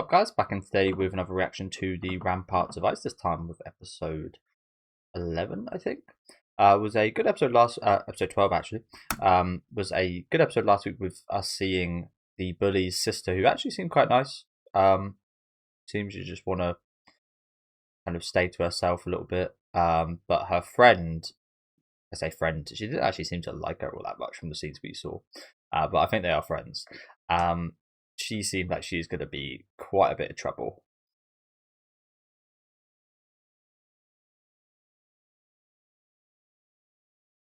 Up, guys, back in today with another reaction to the Ramparts of Ice. This time with episode 11, I think. Was a good episode episode 12 actually. Was a good episode last week with us seeing the bully's sister, who actually seemed quite nice. Seems to just want to kind of stay to herself a little bit. But her friend, I say friend, she didn't actually seem to like her all that much from the scenes we saw. But I think they are friends. She seemed like she's going to be quite a bit of trouble.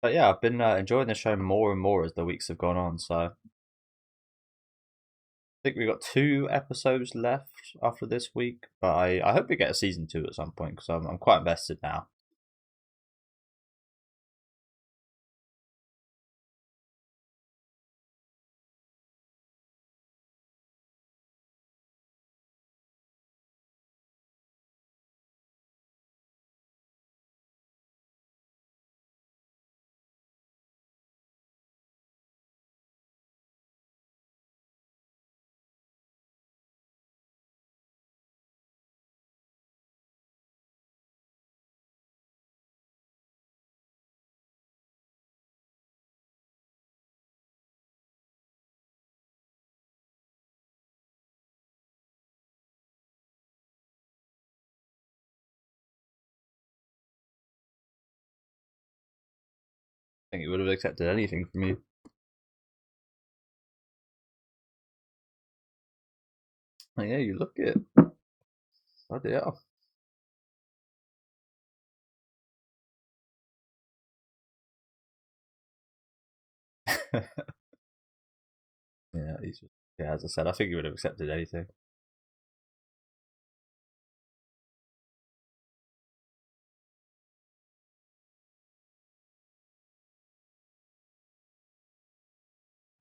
But yeah, I've been enjoying the show more and more as the weeks have gone on. So I think we've got 2 episodes left after this week. But I hope we get a season 2 at some point because I'm quite invested now. I think it would have accepted anything from you. Oh, yeah, you look it. Bloody hell. Yeah, yeah, as I said, I think he would have accepted anything.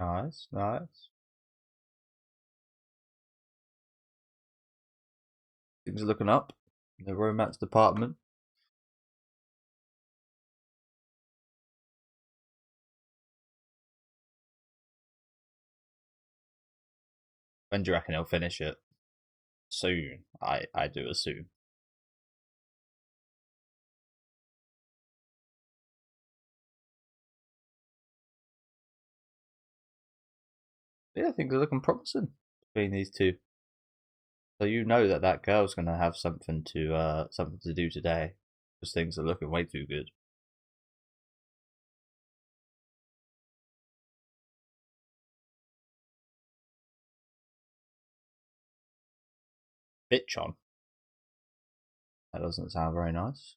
Nice, nice. Things are looking up in the romance department. When do you reckon he'll finish it? Soon, I do assume. But yeah, things are looking promising between these two. So you know that that girl's gonna have something to do today, because things are looking way too good. Bitch on. That doesn't sound very nice.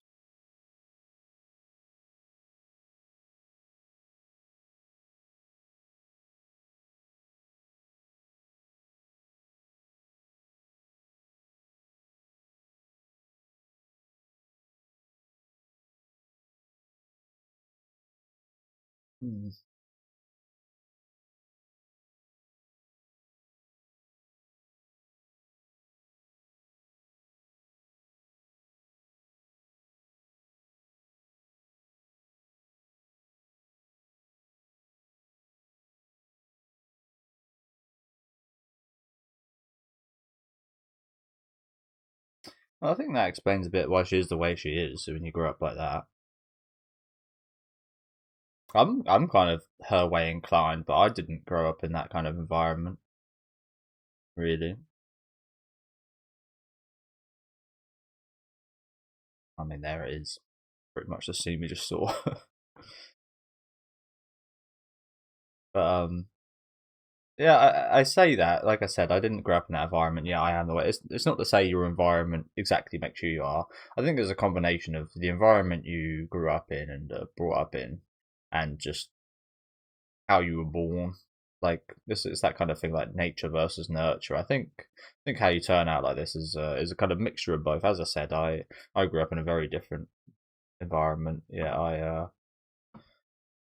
Hmm. Well, I think that explains a bit why she is the way she is. So when you grow up like that, I'm kind of her way inclined, but I didn't grow up in that kind of environment, really. I mean, there it is. Pretty much the scene we just saw. But yeah, I say that. Like I said, I didn't grow up in that environment. Yeah, I am the way. It's not to say your environment exactly makes you are. I think there's a combination of the environment you grew up in and brought up in, and just how you were born. Like this is that kind of thing, like nature versus nurture. I think how you turn out like this is a kind of mixture of both. As I said, I grew up in a very different environment. Yeah,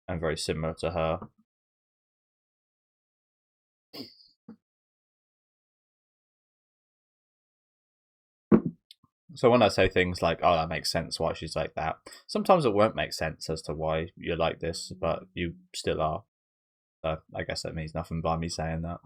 I'm very similar to her. So when I say things like, "Oh, that makes sense why she's like that," sometimes it won't make sense as to why you're like this, but you still are. So I guess that means nothing by me saying that.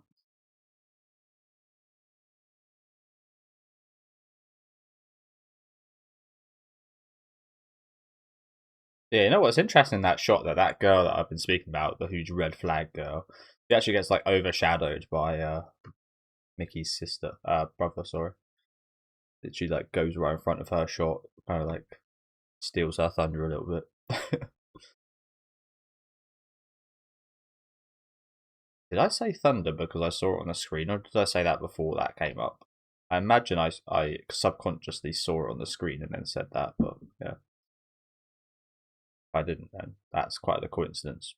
Yeah, you know what's interesting in that shot that girl that I've been speaking about, the huge red flag girl, she actually gets like overshadowed by Mickey's sister, brother, sorry. That she like goes right in front of her shot, kind of like steals her thunder a little bit. Did I say thunder because I saw it on the screen, or did I say that before that came up? I imagine I subconsciously saw it on the screen and then said that, but yeah, if I didn't then. That's quite the coincidence.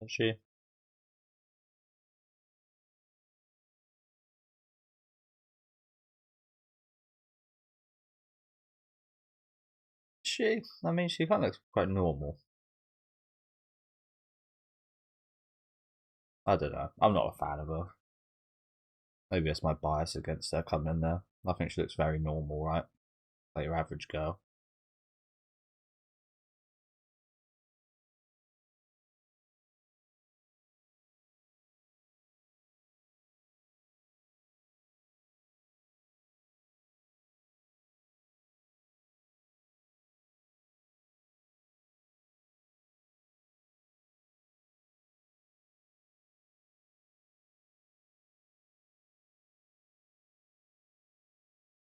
Is she? She? I mean, she kind of looks quite normal. I don't know. I'm not a fan of her. Maybe it's my bias against her coming in there. I think she looks very normal, right? Like your average girl.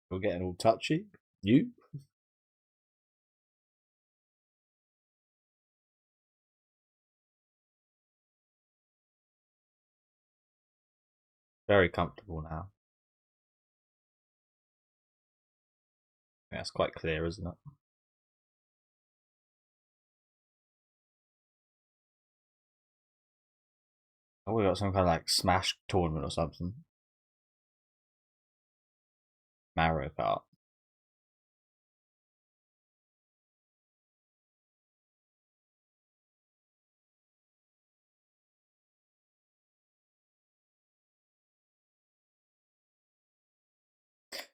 You're getting all touchy. You? Very comfortable now. Yeah, it's quite clear, isn't it? Oh, we got some kind of like Smash tournament or something. Mario Kart.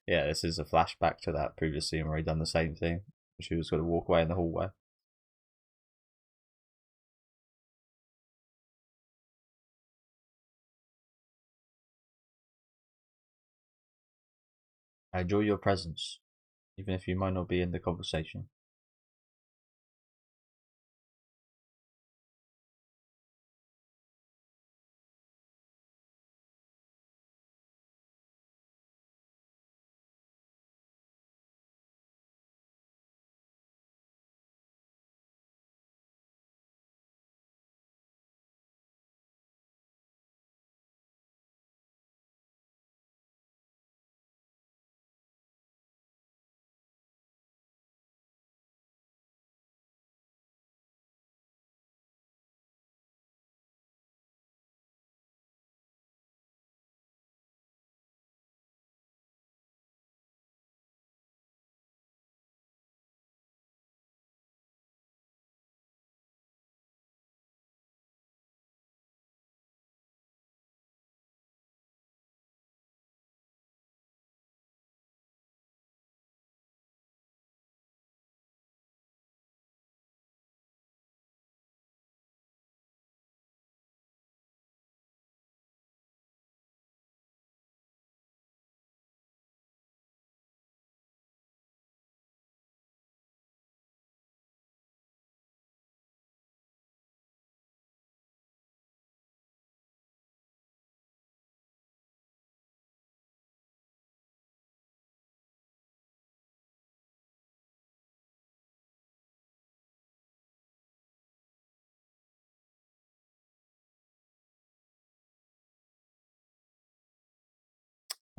Yeah, this is a flashback to that previous scene where he done the same thing. She was going to walk away in the hallway. I enjoy your presence, even if you might not be in the conversation.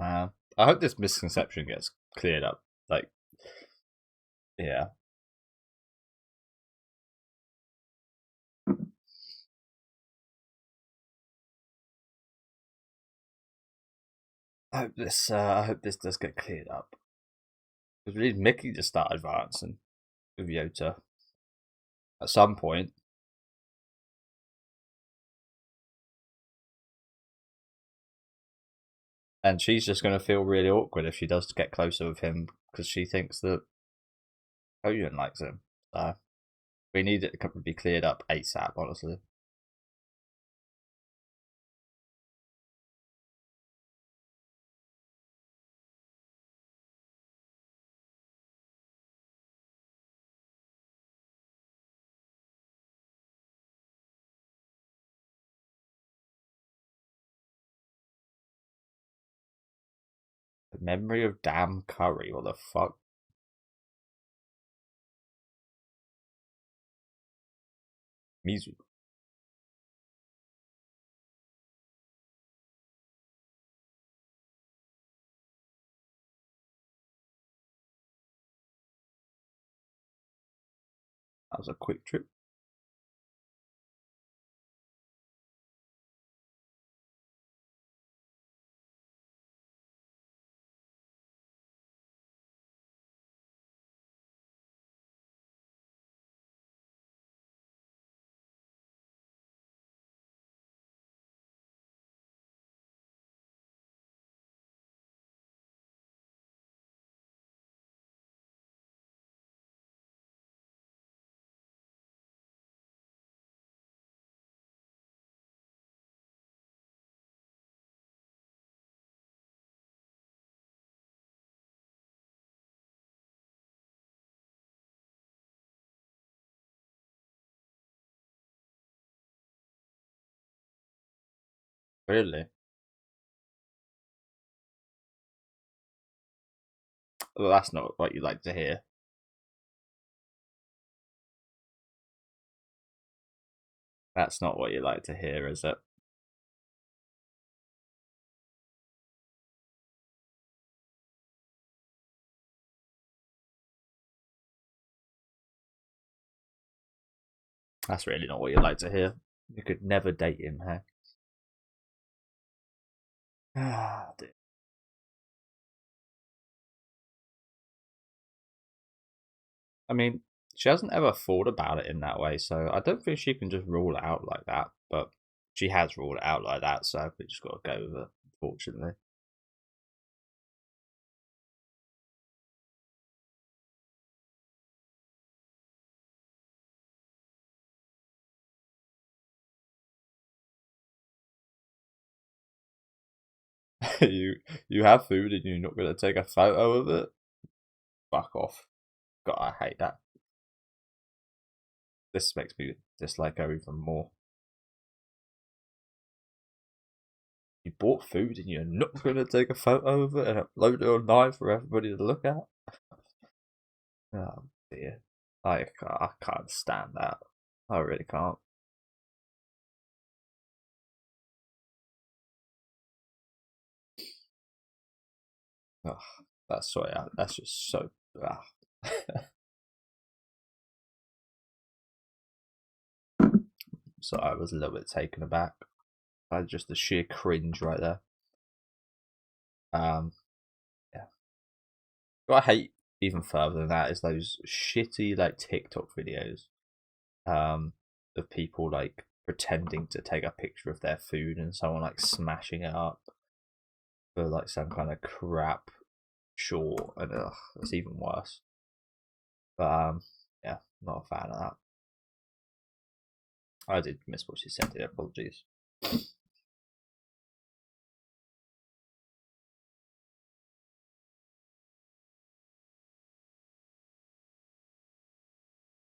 Uh, I hope this misconception gets cleared up. Like, yeah, I hope this does get cleared up because we need Mickey to start advancing with Yota at some point. And she's just going to feel really awkward if she does get closer with him because she thinks that Owen likes him. So we need it to be cleared up ASAP, honestly. The memory of damn curry. What the fuck? Mizu. That was a quick trip. Really? Well, that's not what you like to hear. That's not what you like to hear, is it? That's really not what you like to hear. You could never date him, hey? Ah, dear. I mean, she hasn't ever thought about it in that way, so I don't think she can just rule it out like that. But she has ruled it out like that, so we just got to go with it, unfortunately. you you have food and you're not going to take a photo of it? Fuck off. God, I hate that. This makes me dislike her even more. You bought food and you're not going to take a photo of it and upload it online for everybody to look at? Oh dear. I can't stand that. I really can't. Ugh, that's just so. So I was a little bit taken aback by just the sheer cringe right there. Um, yeah. What I hate even further than that is those shitty like TikTok videos um, of people like pretending to take a picture of their food and someone like smashing it up for like some kind of crap short, and it's even worse. But yeah, not a fan of that. I did miss what she said here. Apologies.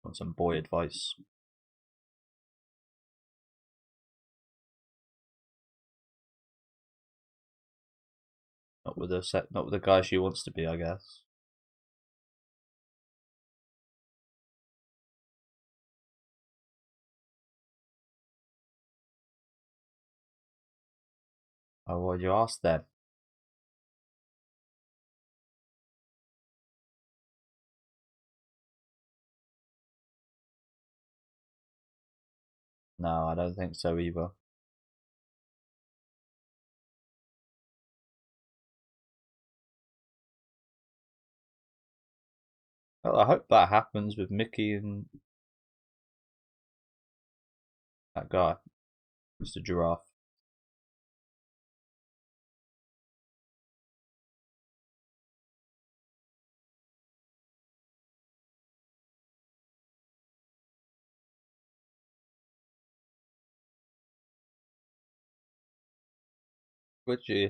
Want some boy advice? Not with the guy she wants to be, I guess. Oh, well, you asked then. No, I don't think so either. Well, I hope that happens with Mickey and that guy, Mr. Giraffe. Would you?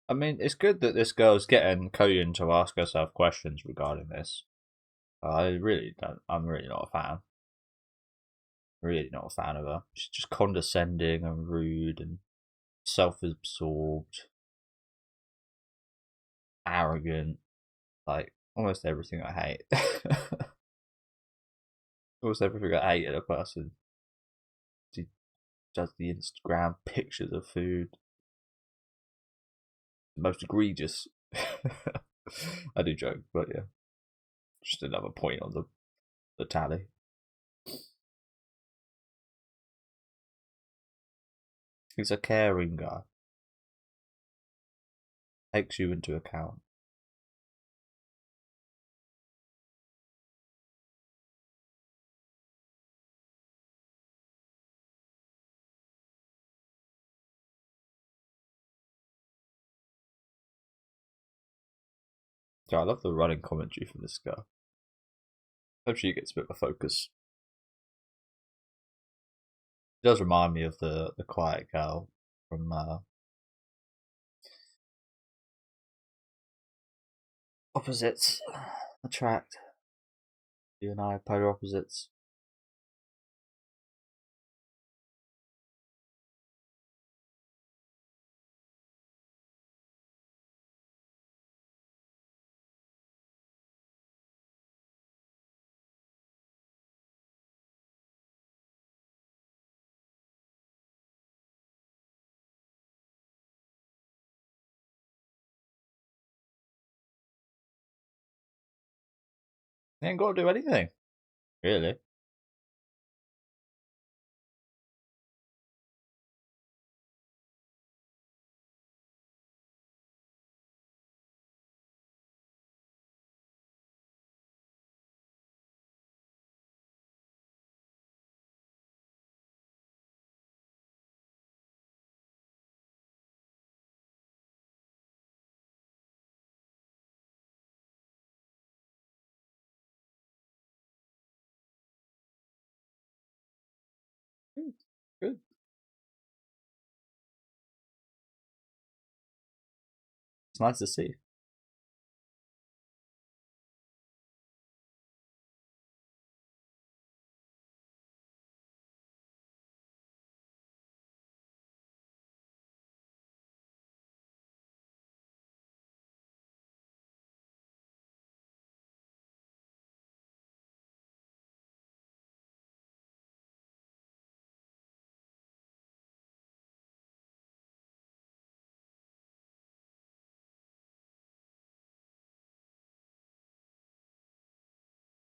I mean, it's good that this girl's getting Koyun to ask herself questions regarding this. I really don't. I'm really not a fan. Really not a fan of her. She's just condescending and rude and self-absorbed, arrogant, like almost everything I hate. Almost everything I hate in a person. She does the Instagram pictures of food. The most egregious. I do joke, but yeah. Just another point on the tally. He's a caring guy. Takes you into account. So I love the running commentary from this guy. Hope she gets a bit of a focus. It does remind me of the quiet girl from Opposites Attract. You and I, polar opposites. They ain't got to do anything, really. Good. It's nice to see.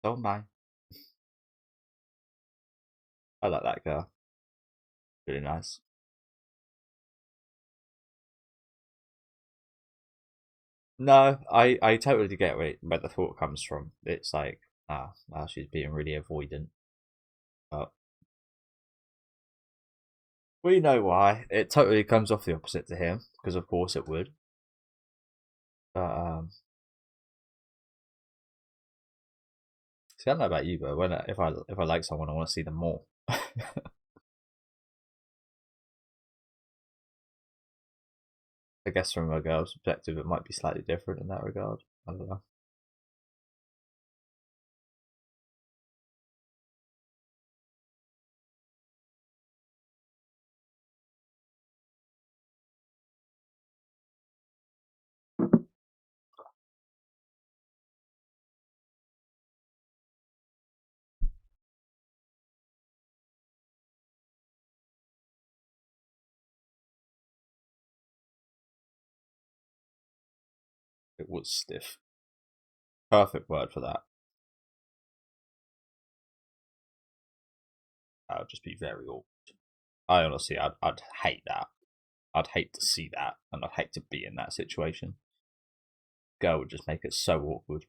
Don't mind. I like that girl. Really nice. No, I totally get where the thought comes from. It's like, she's being really avoidant. But we know why. It totally comes off the opposite to him, because of course it would. But see, I don't know about you, but if I like someone, I want to see them more. I guess from a girl's perspective, it might be slightly different in that regard. I don't know. It was stiff. Perfect word for that. That would just be very awkward. I honestly, I'd hate that. I'd hate to see that, and I'd hate to be in that situation. Girl would just make it so awkward.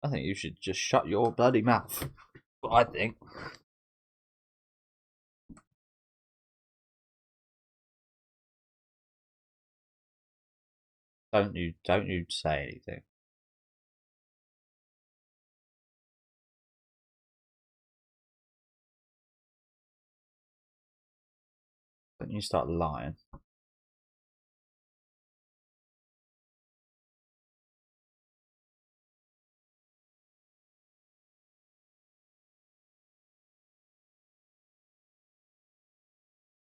I think you should just shut your bloody mouth. That's what I think. Don't you say anything. Don't you start lying.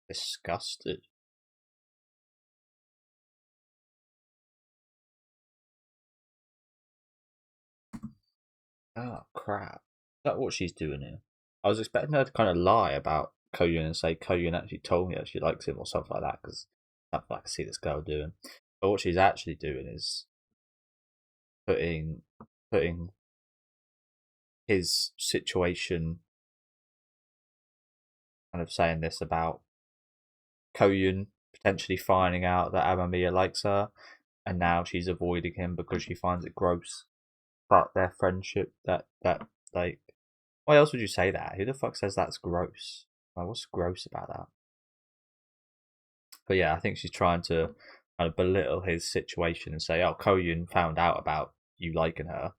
Disgusted. Oh crap. Is that what she's doing here? I was expecting her to kind of lie about Koyun and say Koyun actually told me that she likes him or something like that, because that's what I can see this girl doing. But what she's actually doing is putting his situation, kind of saying this about Koyun potentially finding out that Amamiya likes her, and now she's avoiding him because she finds it gross. But their friendship, that like, why else would you say that? Who the fuck says that's gross? Like, what's gross about that? But yeah, I think she's trying to kind of belittle his situation and say, "Oh, Koyun found out about you liking her,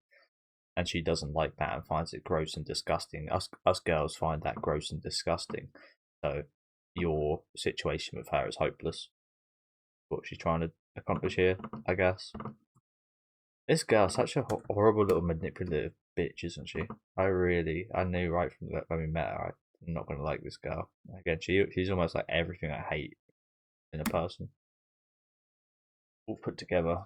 and she doesn't like that and finds it gross and disgusting. Us girls find that gross and disgusting. So your situation with her is hopeless." What she's trying to accomplish here, I guess. This girl's such a horrible little manipulative bitch, isn't she? I knew right from when we met her, I'm not gonna like this girl. Again, she's almost like everything I hate in a person, all put together.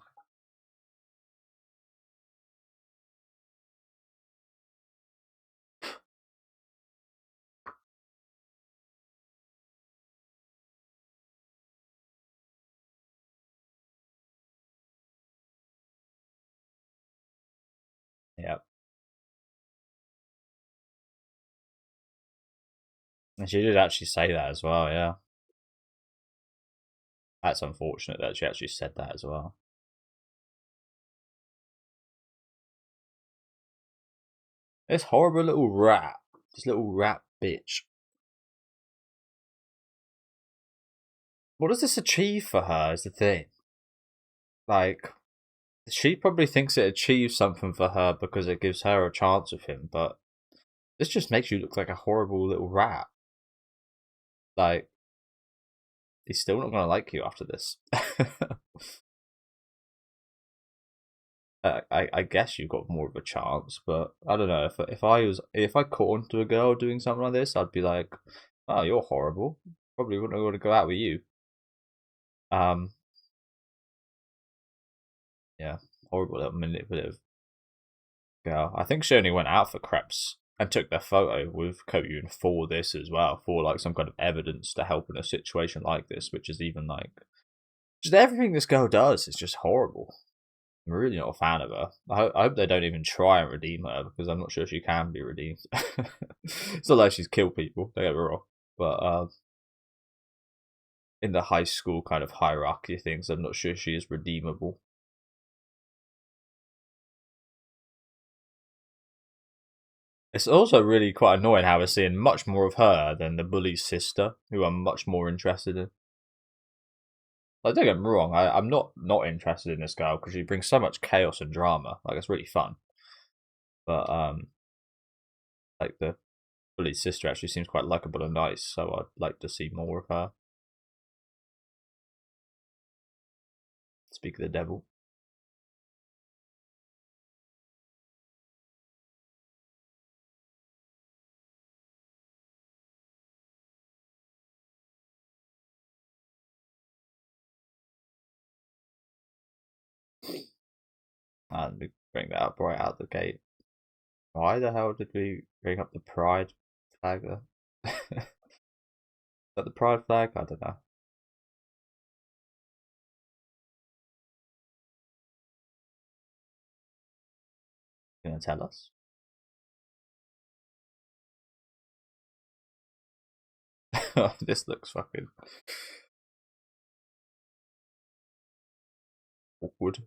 Yeah, and she did actually say that as well. Yeah, that's unfortunate that she actually said that as well. This horrible little rat, this little rat bitch. What does this achieve for her? Is the thing. Like, she probably thinks it achieves something for her because it gives her a chance with him, but this just makes you look like a horrible little rat. Like, he's still not gonna like you after this. I guess you've got more of a chance, but I don't know. If I caught onto a girl doing something like this, I'd be like, "Oh, you're horrible. Probably wouldn't want to go out with you." Um, yeah, horrible little manipulative girl. I think she only went out for Krebs and took their photo with Koyun for this as well, for like some kind of evidence to help in a situation like this, which is even like just everything this girl does is just horrible. I'm really not a fan of her. I hope they don't even try and redeem her because I'm not sure she can be redeemed. It's not like she's killed people, don't get me wrong. But in the high school kind of hierarchy of things, I'm not sure she is redeemable. It's also really quite annoying how we're seeing much more of her than the bully's sister, who I'm much more interested in. Like, don't get me wrong, I'm not interested in this girl because she brings so much chaos and drama. Like, it's really fun. But like the bully's sister actually seems quite likable and nice, so I'd like to see more of her. Speak of the devil. And we bring that up right out the gate. Why the hell did we bring up the pride flag there? Is that the pride flag? I don't know. You gonna tell us? This looks fucking awkward.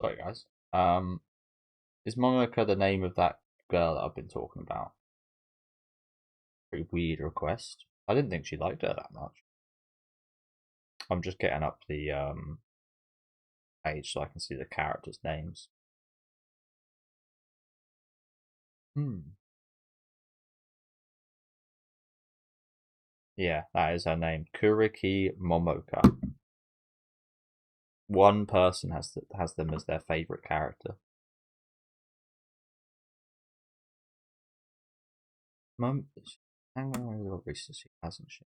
Sorry, guys. Is Momoka the name of that girl that I've been talking about? Pretty weird request. I didn't think she liked her that much. I'm just getting up the page so I can see the characters' names. Yeah, that is her name. Kuriki Momoka. One person has them as their favorite character. Hang on a little recency, hasn't she?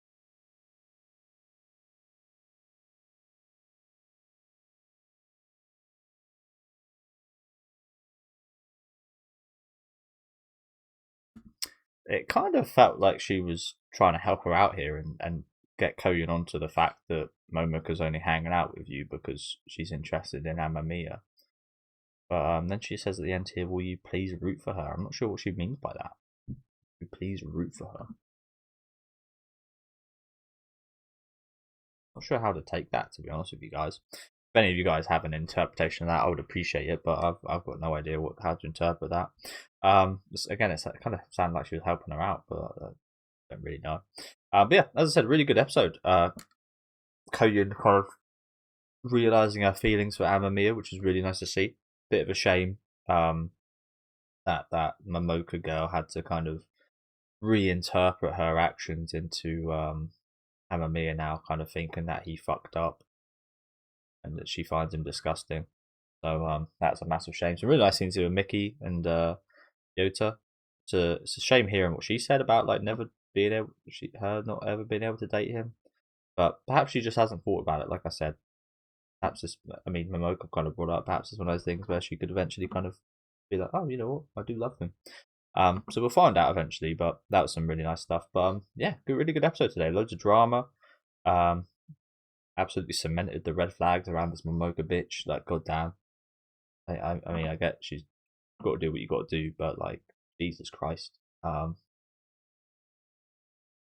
It kind of felt like she was trying to help her out here and get Koyun onto the fact that Momoka's only hanging out with you because she's interested in Amamiya. But then she says at the end here, will you please root for her? I'm not sure what she means by that. Please root for her. Not sure how to take that, to be honest with you guys. If any of you guys have an interpretation of that, I would appreciate it, but I've got no idea how to interpret that. Again, it kind of sounded like she was helping her out, but I don't really know. But yeah, as I said, really good episode. Koyun kind of realizing her feelings for Amamiya, which is really nice to see. Bit of a shame that Momoka girl had to kind of reinterpret her actions into Amamiya now kind of thinking that he fucked up and that she finds him disgusting. So that's a massive shame. Some really nice scenes here with Mickey and Yota. It's a shame hearing what she said about like never being able, her not ever being able to date him. But perhaps she just hasn't thought about it. Like I said, perhaps this. I mean, Momoka kind of brought up. Perhaps it's one of those things where she could eventually kind of be like, oh, you know what, I do love him. So we'll find out eventually. But that was some really nice stuff. But yeah, really good episode today. Loads of drama. Absolutely cemented the red flags around this Momoka bitch. Like, goddamn. I mean, I get she's got to do what you got to do, but like, Jesus Christ.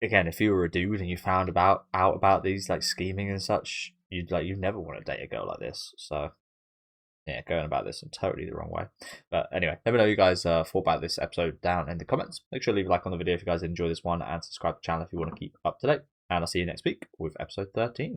Again, if you were a dude and you found out about these like scheming and such, you'd never want to date a girl like this. So yeah, going about this in totally the wrong way. But anyway, let me know you guys thought about this episode down in the comments. Make sure to leave a like on the video if you guys enjoy this one and subscribe to the channel if you want to keep up to date. And I'll see you next week with episode 13.